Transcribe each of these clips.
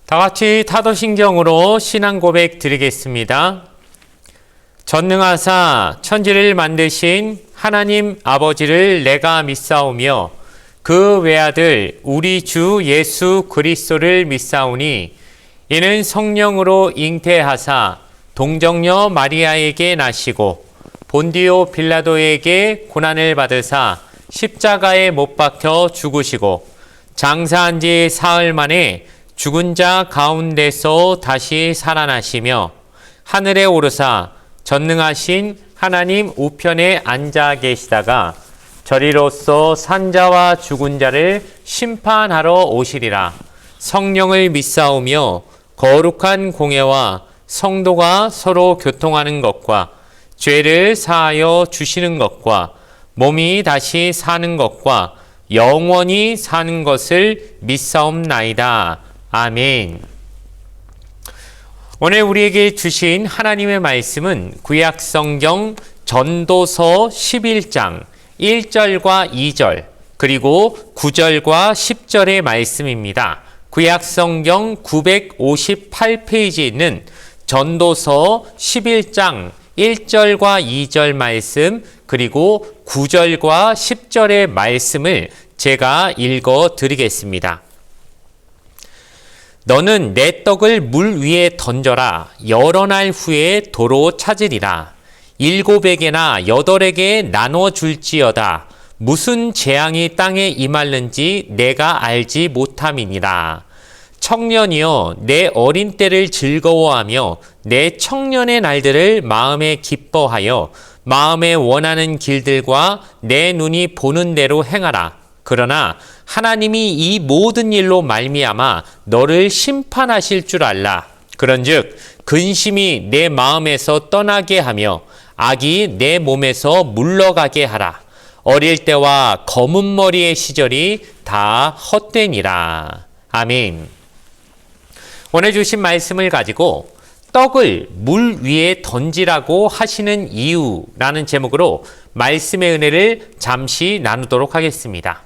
다 같이 타도신경으로 신앙 고백 드리겠습니다. 전능하사 천지를 만드신 하나님 아버지를 내가 믿사오며 그 외아들 우리 주 예수 그리스도를 믿사오니 이는 성령으로 잉태하사 동정녀 마리아에게 나시고 본디오 빌라도에게 고난을 받으사 십자가에 못 박혀 죽으시고 장사한 지 사흘 만에 죽은 자 가운데서 다시 살아나시며 하늘에 오르사 전능하신 하나님 우편에 앉아 계시다가 저리로서 산자와 죽은 자를 심판하러 오시리라. 성령을 믿사오며 거룩한 공예와 성도가 서로 교통하는 것과 죄를 사하여 주시는 것과 몸이 다시 사는 것과 영원히 사는 것을 믿사옵나이다. 아멘. 오늘 우리에게 주신 하나님의 말씀은 구약성경 전도서 11장 1절과 2절 그리고 9절과 10절의 말씀입니다. 구약성경 958페이지에 있는 전도서 11장 1절과 2절 말씀 그리고 9절과 10절의 말씀을 제가 읽어 드리겠습니다. 너는 내 떡을 물 위에 던져라. 여러 날 후에 도로 찾으리라. 7에게나 8에게 나눠줄지어다. 무슨 재앙이 땅에 임할는지 내가 알지 못함이니라. 청년이여 내 어린 때를 즐거워하며 내 청년의 날들을 마음에 기뻐하여 마음에 원하는 길들과 내 눈이 보는 대로 행하라. 그러나 하나님이 이 모든 일로 말미암아 너를 심판하실 줄 알라. 그런즉 근심이 내 마음에서 떠나게 하며 악이 내 몸에서 물러가게 하라. 어릴 때와 검은 머리의 시절이 다 헛되니라. 아멘. 오늘 주신 말씀을 가지고 떡을 물 위에 던지라고 하시는 이유라는 제목으로 말씀의 은혜를 잠시 나누도록 하겠습니다.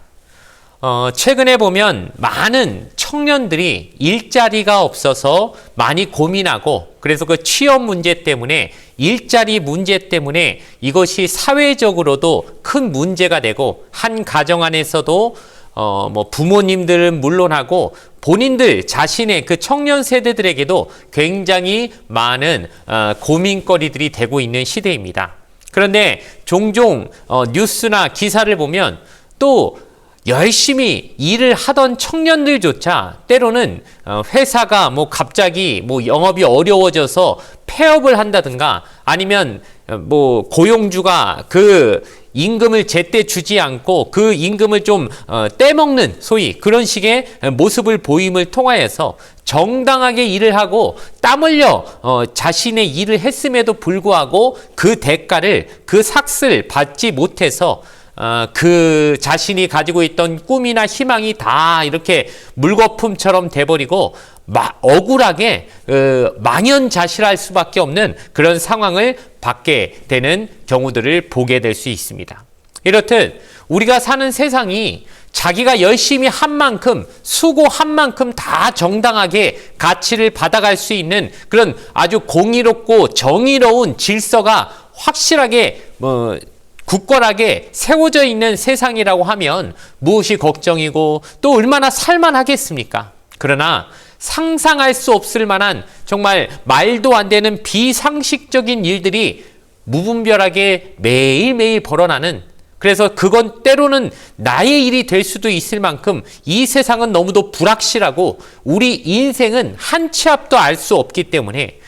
최근에 보면 많은 청년들이 일자리가 없어서 많이 고민하고 그래서 그 취업 문제 때문에 일자리 문제 때문에 이것이 사회적으로도 큰 문제가 되고 한 가정 안에서도 부모님들은 물론하고 본인들 자신의 그 청년 세대들에게도 굉장히 많은 고민거리들이 되고 있는 시대입니다. 그런데 종종 뉴스나 기사를 보면 또 열심히 일을 하던 청년들조차 때로는 회사가 갑자기 영업이 어려워져서 폐업을 한다든가 아니면 고용주가 그 임금을 제때 주지 않고 그 임금을 좀 떼먹는 소위 그런 식의 모습을 보임을 통하여서 정당하게 일을 하고 땀 흘려 자신의 일을 했음에도 불구하고 그 대가를 그 삭슬 받지 못해서 그 자신이 가지고 있던 꿈이나 희망이 다 이렇게 물거품처럼 돼버리고 억울하게 망연자실할 수밖에 없는 그런 상황을 받게 되는 경우들을 보게 될 수 있습니다. 이렇듯 우리가 사는 세상이 자기가 열심히 한 만큼 수고한 만큼 다 정당하게 가치를 받아갈 수 있는 그런 아주 공의롭고 정의로운 질서가 확실하게 굳건하게 세워져 있는 세상이라고 하면 무엇이 걱정이고 또 얼마나 살만하겠습니까? 그러나 상상할 수 없을 만한 정말 말도 안 되는 비상식적인 일들이 무분별하게 매일매일 벌어나는 그래서 그건 때로는 나의 일이 될 수도 있을 만큼 이 세상은 너무도 불확실하고 우리 인생은 한 치 앞도 알 수 없기 때문에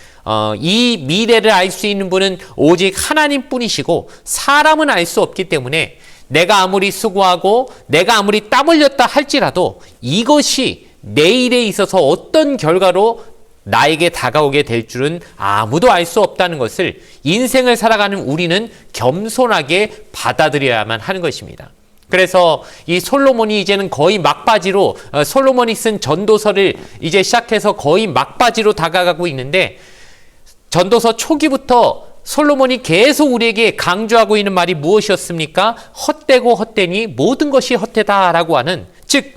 이 미래를 알 수 있는 분은 오직 하나님뿐이시고 사람은 알 수 없기 때문에 내가 아무리 수고하고 내가 아무리 땀 흘렸다 할지라도 이것이 내일에 있어서 어떤 결과로 나에게 다가오게 될 줄은 아무도 알 수 없다는 것을 인생을 살아가는 우리는 겸손하게 받아들여야만 하는 것입니다. 그래서 이 솔로몬이 이제는 거의 막바지로 솔로몬이 쓴 전도서를 이제 시작해서 거의 막바지로 다가가고 있는데 전도서 초기부터 솔로몬이 계속 우리에게 강조하고 있는 말이 무엇이었습니까? 헛되고 헛되니 모든 것이 헛되다라고 하는 즉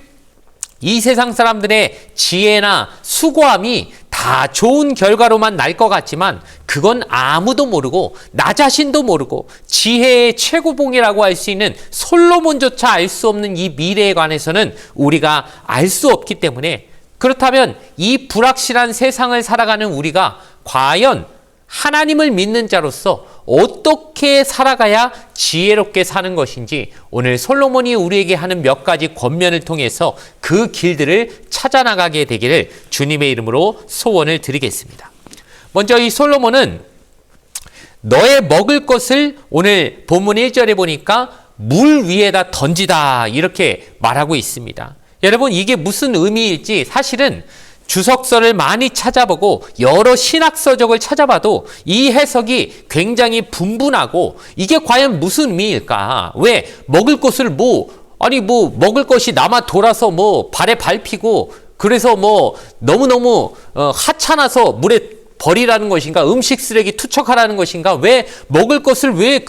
이 세상 사람들의 지혜나 수고함이 다 좋은 결과로만 날 것 같지만 그건 아무도 모르고 나 자신도 모르고 지혜의 최고봉이라고 할 수 있는 솔로몬조차 알 수 없는 이 미래에 관해서는 우리가 알 수 없기 때문에, 그렇다면 이 불확실한 세상을 살아가는 우리가 과연 하나님을 믿는 자로서 어떻게 살아가야 지혜롭게 사는 것인지, 오늘 솔로몬이 우리에게 하는 몇 가지 권면을 통해서 그 길들을 찾아나가게 되기를 주님의 이름으로 소원을 드리겠습니다. 먼저 이 솔로몬은 너의 먹을 것을 오늘 본문 1절에 보니까 물 위에다 던지다 이렇게 말하고 있습니다. 여러분, 이게 무슨 의미일지 사실은 주석서를 많이 찾아보고 여러 신학서적을 찾아봐도 이 해석이 굉장히 분분하고, 이게 과연 무슨 의미일까? 왜 먹을 것을 먹을 것이 남아 돌아서 발에 밟히고 그래서 너무너무 하찮아서 물에 버리라는 것인가? 음식 쓰레기 투척하라는 것인가? 왜 먹을 것을 왜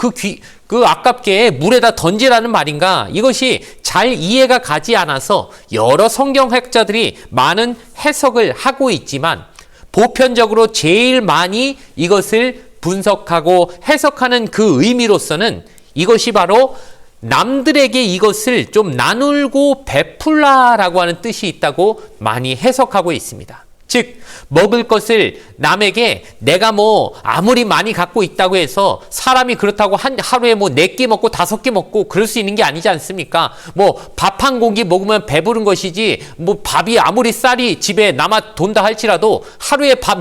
그 아깝게 물에다 던지라는 말인가? 이것이 잘 이해가 가지 않아서 여러 성경학자들이 많은 해석을 하고 있지만, 보편적으로 제일 많이 이것을 분석하고 해석하는 그 의미로서는 이것이 바로 남들에게 이것을 좀 나누고 베풀라라고 하는 뜻이 있다고 많이 해석하고 있습니다. 즉, 먹을 것을 남에게 내가 아무리 많이 갖고 있다고 해서 사람이 그렇다고 하루에 4끼 먹고 5끼 먹고 그럴 수 있는 게 아니지 않습니까? 밥 한 공기 먹으면 배부른 것이지, 밥이 아무리 쌀이 집에 남아 돈다 할지라도 하루에 밥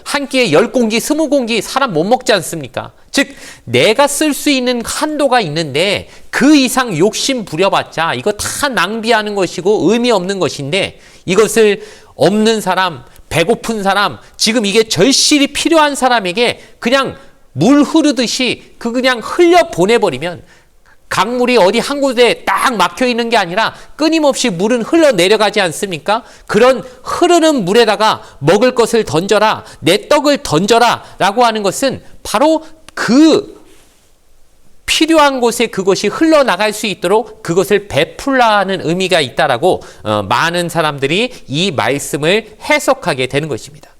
한 끼에 10공기, 20공기 사람 못 먹지 않습니까? 즉, 내가 쓸 수 있는 한도가 있는데 그 이상 욕심 부려봤자 이거 다 낭비하는 것이고 의미 없는 것인데, 이것을 없는 사람, 배고픈 사람, 지금 이게 절실히 필요한 사람에게 그냥 물 흐르듯이 그냥 흘려 보내버리면, 강물이 어디 한 곳에 딱 막혀 있는 게 아니라 끊임없이 물은 흘러 내려가지 않습니까? 그런 흐르는 물에다가 먹을 것을 던져라, 내 떡을 던져라 라고 하는 것은 바로 그 필요한 곳에 그것이 흘러나갈 수 있도록 그것을 베풀라는 의미가 있다라고 많은 사람들이 이 말씀을 해석하게 되는 것입니다.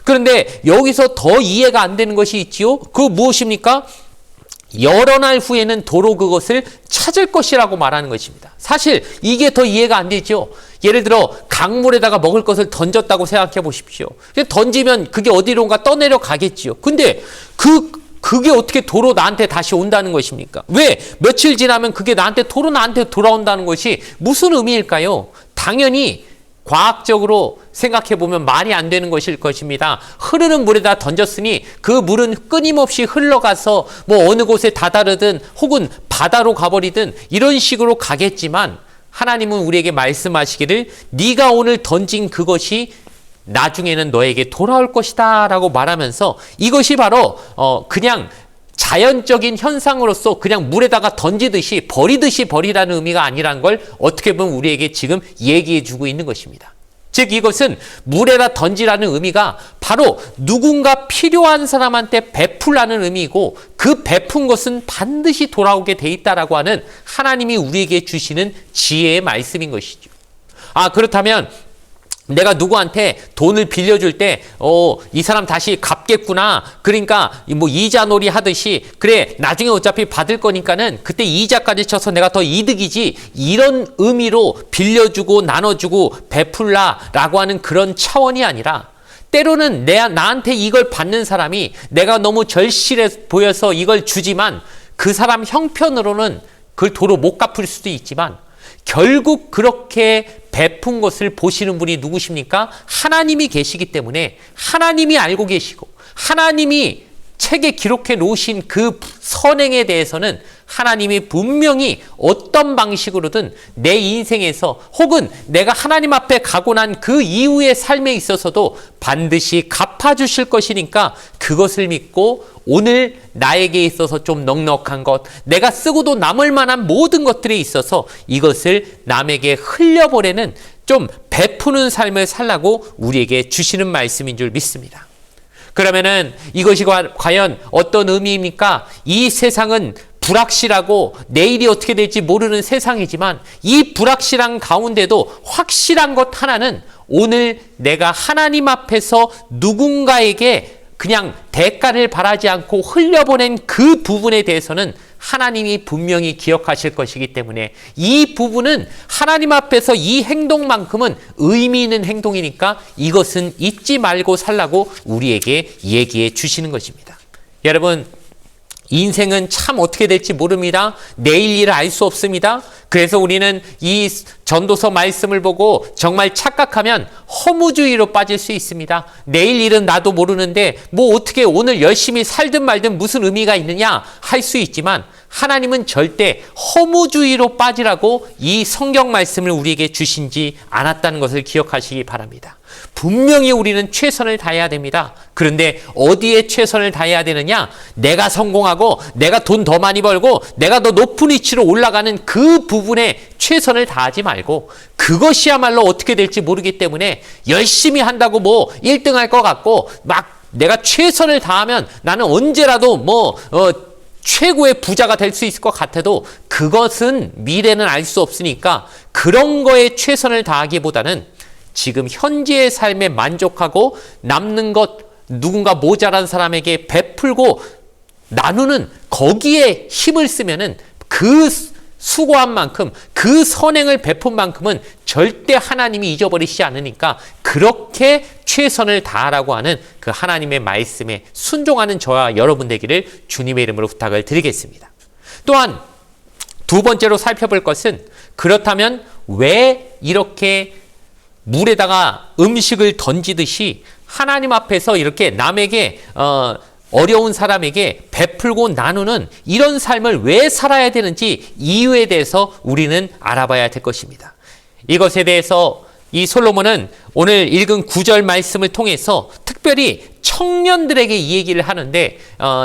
그런데 여기서 더 이해가 안 되는 것이 있지요. 그 무엇입니까? 여러 날 후에는 도로 그것을 찾을 것이라고 말하는 것입니다. 사실 이게 더 이해가 안 되죠. 예를 들어 강물에다가 먹을 것을 던졌다고 생각해 보십시오. 던지면 그게 어디론가 떠내려 가겠지요. 근데 그게 어떻게 도로 나한테 다시 온다는 것입니까? 왜 며칠 지나면 그게 도로 나한테 돌아온다는 것이 무슨 의미일까요? 당연히 과학적으로 생각해 보면 말이 안 되는 것일 것입니다. 흐르는 물에다 던졌으니 그 물은 끊임없이 흘러가서 어느 곳에 다다르든 혹은 바다로 가버리든 이런 식으로 가겠지만, 하나님은 우리에게 말씀하시기를 네가 오늘 던진 그것이 나중에는 너에게 돌아올 것이다 라고 말하면서, 이것이 바로 그냥 자연적인 현상으로서 그냥 물에다가 던지듯이 버리라는 의미가 아니라는 걸 어떻게 보면 우리에게 지금 얘기해 주고 있는 것입니다. 즉, 이것은 물에다 던지라는 의미가 바로 누군가 필요한 사람한테 베풀라는 의미이고, 그 베푼 것은 반드시 돌아오게 돼 있다라고 하는 하나님이 우리에게 주시는 지혜의 말씀인 것이죠. 그렇다면 내가 누구한테 돈을 빌려줄 때, 이 사람 다시 갚겠구나. 그러니까 이자놀이 하듯이, 그래, 나중에 어차피 받을 거니까는 그때 이자까지 쳐서 내가 더 이득이지. 이런 의미로 빌려주고 나눠주고 베풀라라고 하는 그런 차원이 아니라, 때로는 나한테 이걸 받는 사람이 내가 너무 절실해 보여서 이걸 주지만 그 사람 형편으로는 그걸 도로 못 갚을 수도 있지만, 결국 그렇게 베푼 것을 보시는 분이 누구십니까? 하나님이 계시기 때문에 하나님이 알고 계시고, 하나님이 책에 기록해 놓으신 그 선행에 대해서는 하나님이 분명히 어떤 방식으로든 내 인생에서 혹은 내가 하나님 앞에 가고 난 그 이후의 삶에 있어서도 반드시 갚아주실 것이니까, 그것을 믿고 오늘 나에게 있어서 좀 넉넉한 것, 내가 쓰고도 남을 만한 모든 것들에 있어서 이것을 남에게 흘려보내는, 좀 베푸는 삶을 살라고 우리에게 주시는 말씀인 줄 믿습니다. 그러면은 이것이 과연 어떤 의미입니까? 이 세상은 불확실하고 내일이 어떻게 될지 모르는 세상이지만 이 불확실한 가운데도 확실한 것 하나는 오늘 내가 하나님 앞에서 누군가에게 그냥 대가를 바라지 않고 흘려보낸 그 부분에 대해서는 하나님이 분명히 기억하실 것이기 때문에 이 부분은 하나님 앞에서 이 행동만큼은 의미 있는 행동이니까 이것은 잊지 말고 살라고 우리에게 얘기해 주시는 것입니다. 여러분, 인생은 참 어떻게 될지 모릅니다. 내일 일을 알 수 없습니다. 그래서 우리는 이 전도서 말씀을 보고 정말 착각하면 허무주의로 빠질 수 있습니다. 내일 일은 나도 모르는데 뭐 어떻게 오늘 열심히 살든 말든 무슨 의미가 있느냐 할 수 있지만 하나님은 절대 허무주의로 빠지라고 이 성경 말씀을 우리에게 주신지 않았다는 것을 기억하시기 바랍니다. 분명히 우리는 최선을 다해야 됩니다. 그런데 어디에 최선을 다해야 되느냐? 내가 성공하고 내가 돈 더 많이 벌고 내가 더 높은 위치로 올라가는 그 부분에 최선을 다하지 말고 그것이야말로 어떻게 될지 모르기 때문에 열심히 한다고 뭐 1등 할 것 같고 막 내가 최선을 다하면 나는 언제라도 최고의 부자가 될 수 있을 것 같아도 그것은 미래는 알 수 없으니까 그런 거에 최선을 다하기보다는 지금 현재의 삶에 만족하고 남는 것 누군가 모자란 사람에게 베풀고 나누는 거기에 힘을 쓰면은 그 수고한 만큼 그 선행을 베푼 만큼은 절대 하나님이 잊어버리시지 않으니까 그렇게 최선을 다하라고 하는 그 하나님의 말씀에 순종하는 저와 여러분 되기를 주님의 이름으로 부탁을 드리겠습니다. 또한 두 번째로 살펴볼 것은 그렇다면 왜 이렇게 물에다가 음식을 던지듯이 하나님 앞에서 이렇게 남에게 어려운 사람에게 베풀고 나누는 이런 삶을 왜 살아야 되는지 이유에 대해서 우리는 알아봐야 될 것입니다. 이것에 대해서 이 솔로몬은 오늘 읽은 9절 말씀을 통해서 특별히 청년들에게 이 얘기를 하는데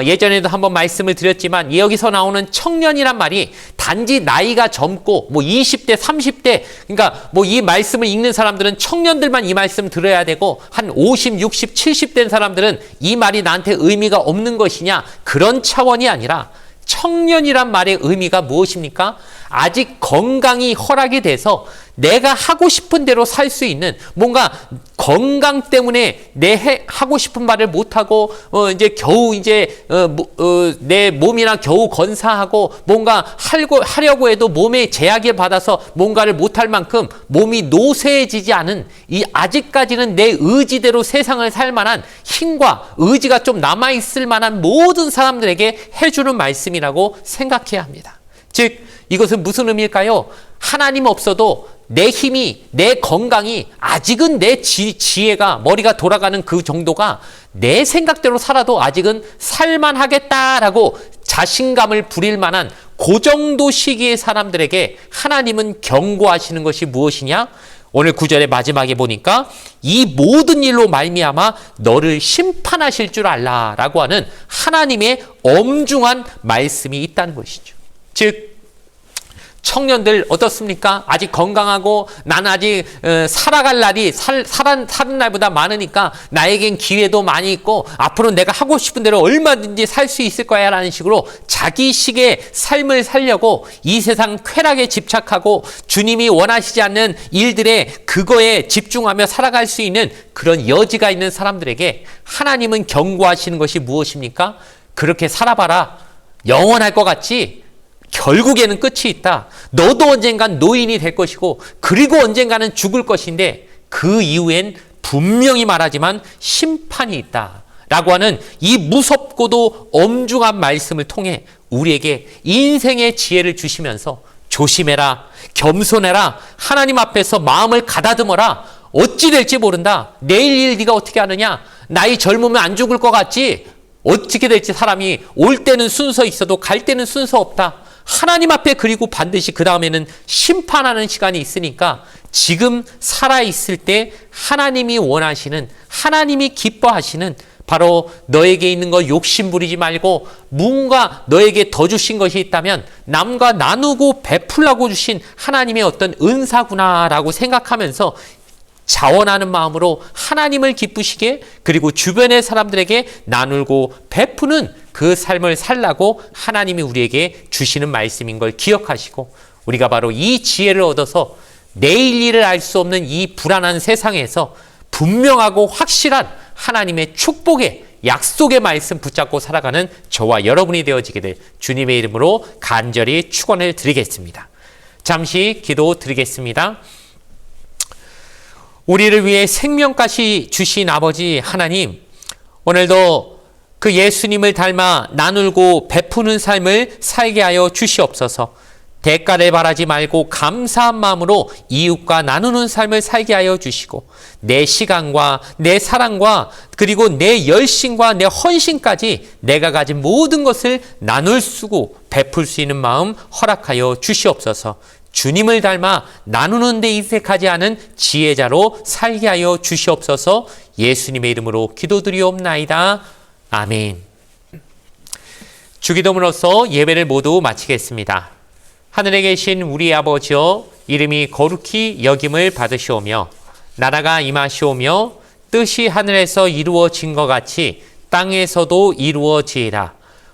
예전에도 한번 말씀을 드렸지만 여기서 나오는 청년이란 말이 단지 나이가 젊고 뭐 20대, 30대 그러니까 뭐 이 말씀을 읽는 사람들은 청년들만 이 말씀 들어야 되고 한 50, 60, 70 된 사람들은 이 말이 나한테 의미가 없는 것이냐 그런 차원이 아니라 청년이란 말의 의미가 무엇입니까? 아직 건강이 허락이 돼서 내가 하고 싶은 대로 살 수 있는 뭔가 건강 때문에 하고 싶은 말을 못하고 이제 겨우 내 몸이나 겨우 건사하고 뭔가 하려고 해도 몸에 제약을 받아서 뭔가를 못할 만큼 몸이 노쇠해지지 않은 이 아직까지는 내 의지대로 세상을 살 만한 힘과 의지가 좀 남아있을 만한 모든 사람들에게 해주는 말씀이라고 생각해야 합니다. 즉 이것은 무슨 의미일까요? 하나님 없어도 내 힘이, 내 건강이 아직은 내 지혜가 머리가 돌아가는 그 정도가 내 생각대로 살아도 아직은 살만하겠다라고 자신감을 부릴 만한 그 정도 시기의 사람들에게 하나님은 경고하시는 것이 무엇이냐? 오늘 9절의 마지막에 보니까 이 모든 일로 말미암아 너를 심판하실 줄 알라라고 하는 하나님의 엄중한 말씀이 있다는 것이죠. 즉 청년들 어떻습니까? 아직 건강하고 나는 아직 살아갈 날이 사는 날보다 많으니까 나에겐 기회도 많이 있고 앞으로 내가 하고 싶은 대로 얼마든지 살 수 있을 거야 라는 식으로 자기식의 삶을 살려고 이 세상 쾌락에 집착하고 주님이 원하시지 않는 일들에 그거에 집중하며 살아갈 수 있는 그런 여지가 있는 사람들에게 하나님은 경고하시는 것이 무엇입니까? 그렇게 살아봐라. 영원할 것 같지? 결국에는 끝이 있다. 너도 언젠간 노인이 될 것이고 그리고 언젠가는 죽을 것인데 그 이후엔 분명히 말하지만 심판이 있다. 라고 하는 이 무섭고도 엄중한 말씀을 통해 우리에게 인생의 지혜를 주시면서 조심해라. 겸손해라. 하나님 앞에서 마음을 가다듬어라. 어찌 될지 모른다. 내일 일 네가 어떻게 하느냐. 나이 젊으면 안 죽을 것 같지. 어떻게 될지 사람이 올 때는 순서 있어도 갈 때는 순서 없다. 하나님 앞에 그리고 반드시 그 다음에는 심판하는 시간이 있으니까 지금 살아있을 때 하나님이 원하시는 하나님이 기뻐하시는 바로 너에게 있는 거 욕심 부리지 말고 뭔가 너에게 더 주신 것이 있다면 남과 나누고 베풀라고 주신 하나님의 어떤 은사구나라고 생각하면서 자원하는 마음으로 하나님을 기쁘시게 그리고 주변의 사람들에게 나누고 베푸는 그 삶을 살라고 하나님이 우리에게 주시는 말씀인 걸 기억하시고 우리가 바로 이 지혜를 얻어서 내일 일을 알 수 없는 이 불안한 세상에서 분명하고 확실한 하나님의 축복의 약속의 말씀 붙잡고 살아가는 저와 여러분이 되어지기를 주님의 이름으로 간절히 축원을 드리겠습니다. 잠시 기도 드리겠습니다. 우리를 위해 생명까지 주신 아버지 하나님, 오늘도 그 예수님을 닮아 나누고 베푸는 삶을 살게 하여 주시옵소서. 대가를 바라지 말고 감사한 마음으로 이웃과 나누는 삶을 살게 하여 주시고 내 시간과 내 사랑과 그리고 내 열심과 내 헌신까지 내가 가진 모든 것을 나눌 수고 베풀 수 있는 마음 허락하여 주시옵소서. 주님을 닮아 나누는 데 인색하지 않은 지혜자로 살게 하여 주시옵소서. 예수님의 이름으로 기도드리옵나이다. 아멘. 주기도문으로서 예배를 모두 마치겠습니다. 하늘에 계신 우리 아버지여, 이름이 거룩히 여김을 받으시오며 나라가 임하시오며 뜻이 하늘에서 이루어진 것 같이 땅에서도 이루어지이다.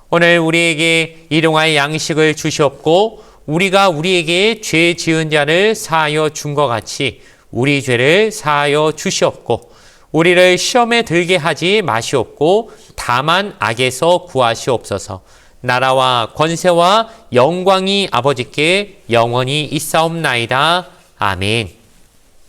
오늘 우리에게 일용할 양식을 주시옵고 우리가 우리에게 죄 지은 자를 사하여 준 것 같이 우리 죄를 사하여 주시옵고 우리를 시험에 들게 하지 마시옵고 다만 악에서 구하시옵소서. 나라와 권세와 영광이 아버지께 영원히 있사옵나이다. 아멘.